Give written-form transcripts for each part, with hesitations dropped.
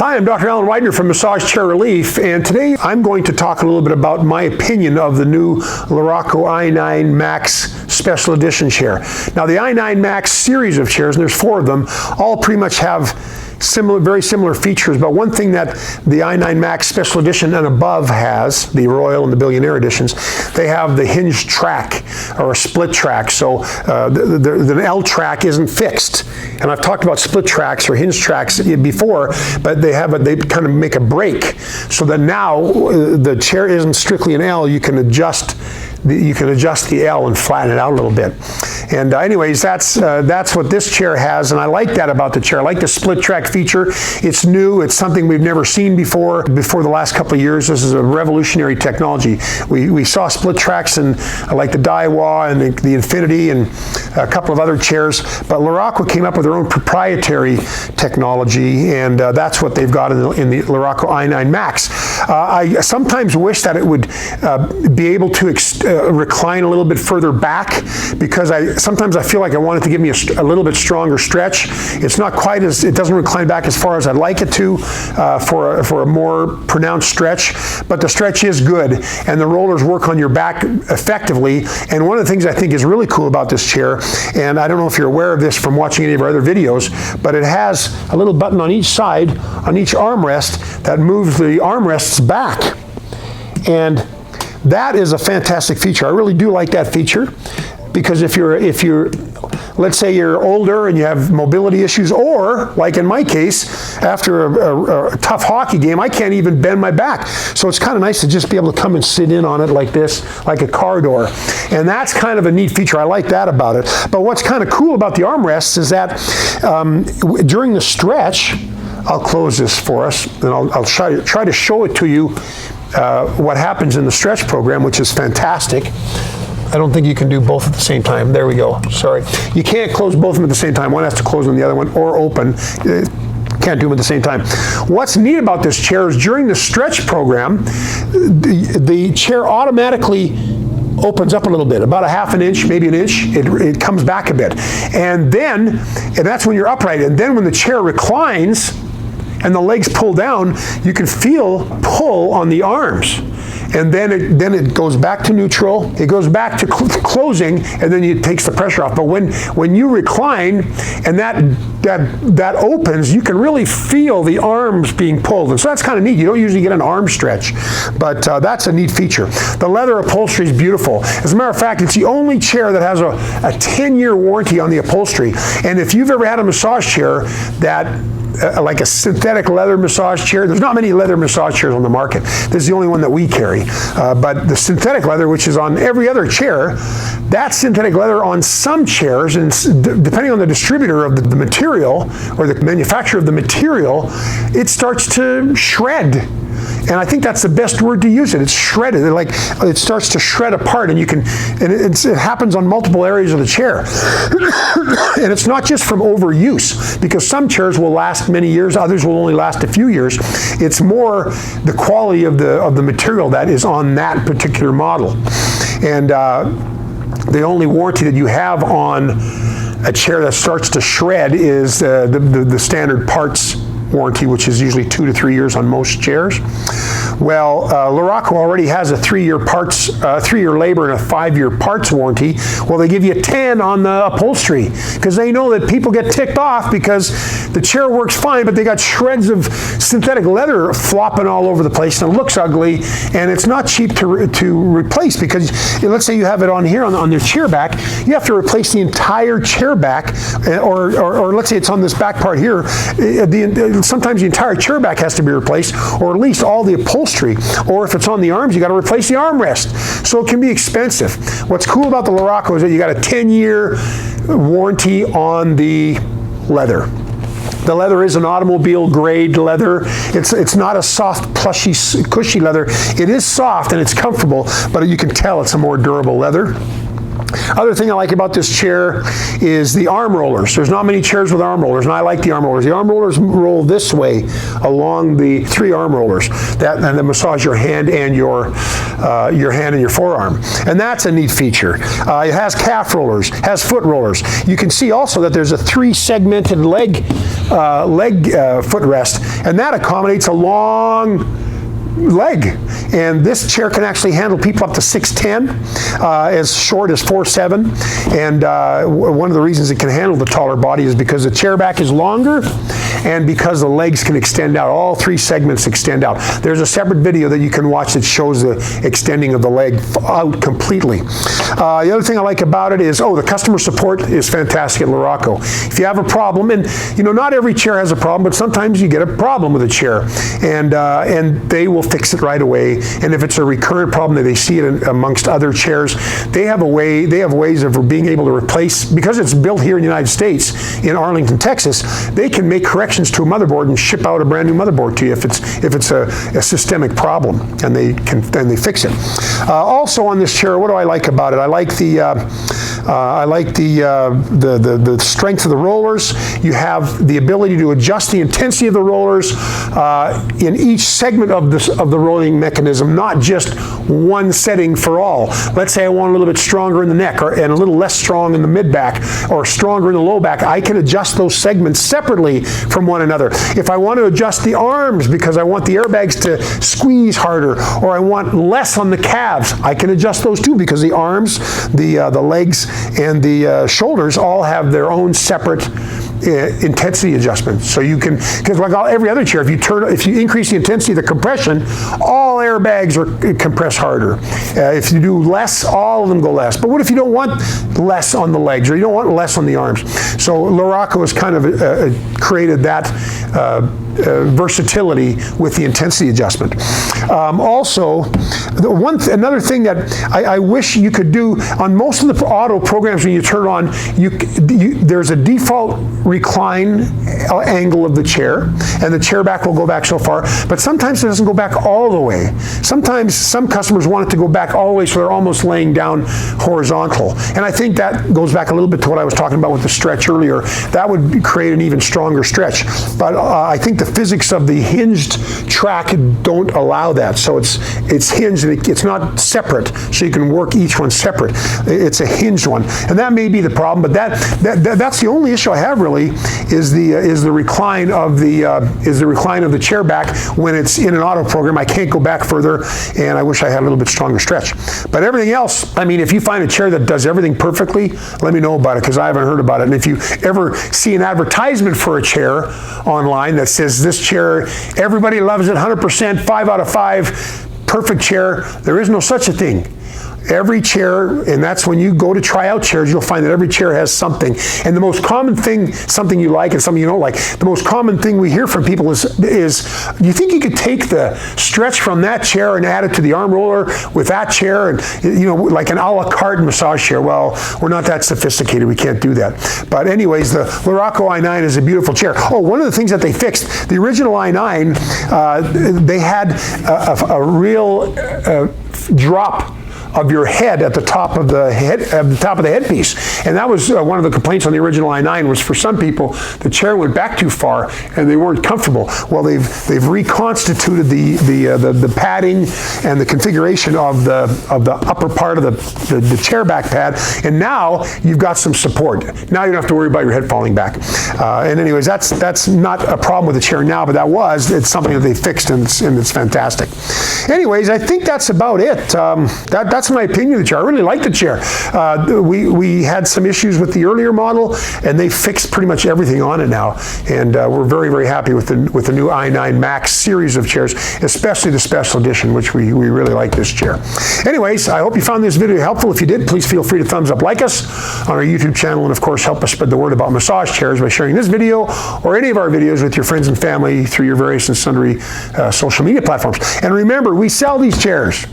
Hi, I'm Dr. Alan Weidner from Massage Chair Relief, and today I'm going to talk a little bit about my opinion of the new Luraco i9 Max Special Edition chair. Now, the i9 Max series of chairs, and there's 4 of them, all pretty much have very similar features, but one thing that the i9 Max Special Edition and above has, the Royal and the Billionaire editions, they have the hinged track or a split track, so the L track isn't fixed. And I've talked about split tracks or hinge tracks before, but they kind of make a break so that now the chair isn't strictly an L. You can adjust the L and flatten it out a little bit. And anyways, that's what this chair has, and I like that about the chair. I like the split track feature. It's new. It's something we've never seen before the last couple of years. This is a revolutionary technology. We saw split tracks in like the Daiwa and the Infinity and a couple of other chairs, but Luraco came up with their own proprietary technology, and that's what they've got in the Luraco i9 Max. I sometimes wish that it would be able to recline a little bit further back, because sometimes I feel like I want it to give me a little bit stronger stretch. It's not quite it doesn't recline back as far as I'd like it to for a more pronounced stretch, but the stretch is good, and the rollers work on your back effectively. And one of the things I think is really cool about this chair, and I don't know if you're aware of this from watching any of our other videos, but it has a little button on each side, on each armrest, that moves the armrests back. And that is a fantastic feature. I really do like that feature, because if you're let's say you're older and you have mobility issues, or like in my case, after a tough hockey game, I can't even bend my back. So it's kind of nice to just be able to come and sit in on it like this, like a car door. And that's kind of a neat feature. I like that about it. But what's kind of cool about the armrests is that during the stretch, I'll close this for us, and I'll try to show it to you what happens in the stretch program, which is fantastic. I don't think you can do both at the same time. There we go. Sorry. You can't close both of them at the same time. One has to close on the other one, or open. Can't do them at the same time. What's neat about this chair is during the stretch program, the chair automatically opens up a little bit, about a half an inch, maybe an inch. It comes back a bit. And that's when you're upright. And then when the chair reclines and the legs pull down, you can feel pull on the arms. And then it goes back to neutral, it goes back to closing, and then it takes the pressure off. But when you recline and that opens, you can really feel the arms being pulled. And so that's kind of neat. You don't usually get an arm stretch, but that's a neat feature. The leather upholstery is beautiful. As a matter of fact, it's the only chair that has a 10-year warranty on the upholstery. And if you've ever had a massage chair like a synthetic leather massage chair, there's not many leather massage chairs on the market. This is the only one that we carry. But the synthetic leather, which is on every other chair, that synthetic leather on some chairs, and depending on the distributor of the material or the manufacturer of the material, it starts to shred. And I think that's the best word to use it. It's shredded. It starts to shred apart, and it happens on multiple areas of the chair. And it's not just from overuse, because some chairs will last many years, others will only last a few years. It's more the quality of the material that is on that particular model. And the only warranty that you have on a chair that starts to shred is the standard parts warranty, which is usually 2 to 3 years on most chairs. Well, Luraco already has a 3-year labor and a 5-year parts warranty. Well, they give you 10 on the upholstery, because they know that people get ticked off because the chair works fine, but they got shreds of synthetic leather flopping all over the place, and it looks ugly, and it's not cheap to replace, because let's say you have it on here on your chair back, you have to replace the entire chair back, or let's say it's on this back part here, sometimes the entire chair back has to be replaced, or at least all the upholstery. Or if it's on the arms, you got to replace the armrest. So it can be expensive. What's cool about the Luraco is that you got a 10-year warranty on the leather. The leather is an automobile grade leather. It's not a soft, plushy, cushy leather. It is soft and it's comfortable, but you can tell it's a more durable leather. Other thing I like about this chair is the arm rollers. There's not many chairs with arm rollers, and I like the arm rollers. The arm rollers roll this way along the 3 arm rollers and they massage your hand and your forearm. And that's a neat feature. It has calf rollers, has foot rollers. You can see also that there's a 3-segmented leg footrest, and that accommodates a long leg. And this chair can actually handle people up to 6'10", as short as 4'7". And one of the reasons it can handle the taller body is because the chair back is longer and because the legs can extend out. All 3 segments extend out. There's a separate video that you can watch that shows the extending of the leg out completely. The other thing I like about it is, the customer support is fantastic at Luraco. If you have a problem, and not every chair has a problem, but sometimes you get a problem with a chair, and they will fix it right away. And if it's a recurrent problem that they see it amongst other chairs, they have ways of being able to replace, because it's built here in the United States, in Arlington, Texas, they can make corrections to a motherboard and ship out a brand new motherboard to you if it's a systemic problem, and they fix it. Also on this chair, what do I like about it? I like the strength of the rollers. You have the ability to adjust the intensity of the rollers in each segment of the rolling mechanism, not just one setting for all. Let's say I want a little bit stronger in the neck and a little less strong in the mid back or stronger in the low back. I can adjust those segments separately from one another. If I want to adjust the arms because I want the airbags to squeeze harder, or I want less on the calves, I can adjust those too, because the arms, the legs, and the shoulders all have their own separate intensity adjustment. So you can, because like every other chair, if you increase the intensity of the compression, all airbags are compressed harder. If you do less, all of them go less. But what if you don't want less on the legs, or you don't want less on the arms? So Luraco has kind of created that versatility with the intensity adjustment. Also, another thing that I wish you could do on most of the auto programs, when you turn it on, there's a default recline angle of the chair, and the chair back will go back so far, but sometimes it doesn't go back all the way. Sometimes some customers want it to go back all the way, so they're almost laying down horizontal. And I think that goes back a little bit to what I was talking about with the stretch earlier. That would create an even stronger stretch. But I think the physics of the hinged track don't allow that. So it's hinged, and it's not separate, so you can work each one separate. It's a hinged one, and that may be the problem. But that's the only issue I have really, is the recline of the chair back. When it's in an auto program, I can't go back further, and I wish I had a little bit stronger stretch. But everything else, I mean, if you find a chair that does everything perfectly, let me know about it, because I haven't heard about it. And if you ever see an advertisement for a chair online that says this chair, everybody loves it, 100%, 5 out of 5, perfect chair, there is no such a thing. Every chair, and that's when you go to try out chairs, you'll find that every chair has something. And the most common thing, something you like and something you don't like, the most common thing we hear from people is you think you could take the stretch from that chair and add it to the arm roller with that chair, and like an a la carte massage chair? Well, we're not that sophisticated, we can't do that. But anyways, the Luraco i9 is a beautiful chair. Oh, one of the things that they fixed, the original i9, they had a real drop of your head at the top of the headpiece, and that was one of the complaints on the original i9, was for some people the chair went back too far and they weren't comfortable. Well, they've reconstituted the padding and the configuration of the upper part of the chair back pad, and now you've got some support. Now you don't have to worry about your head falling back. And anyways, that's not a problem with the chair now, but it's something that they fixed, and it's fantastic. Anyways, I think that's about it. That's my opinion of the chair. I really like the chair. We had some issues with the earlier model, and they fixed pretty much everything on it now. And we're very, very happy with the new i9 Max series of chairs, especially the special edition, which we really like this chair. Anyways, I hope you found this video helpful. If you did, please feel free to thumbs up, like us on our YouTube channel, and of course help us spread the word about massage chairs by sharing this video or any of our videos with your friends and family through your various and sundry social media platforms. And remember, we sell these chairs.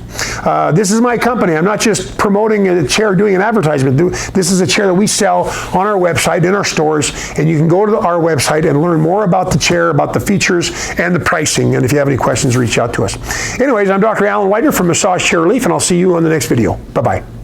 This is my company. I'm not just promoting a chair, doing an advertisement. This is a chair that we sell on our website, in our stores, and you can go to our website and learn more about the chair, about the features, and the pricing. And if you have any questions, reach out to us. Anyways, I'm Dr. Alan Weidner from Massage Chair Relief, and I'll see you on the next video. Bye-bye.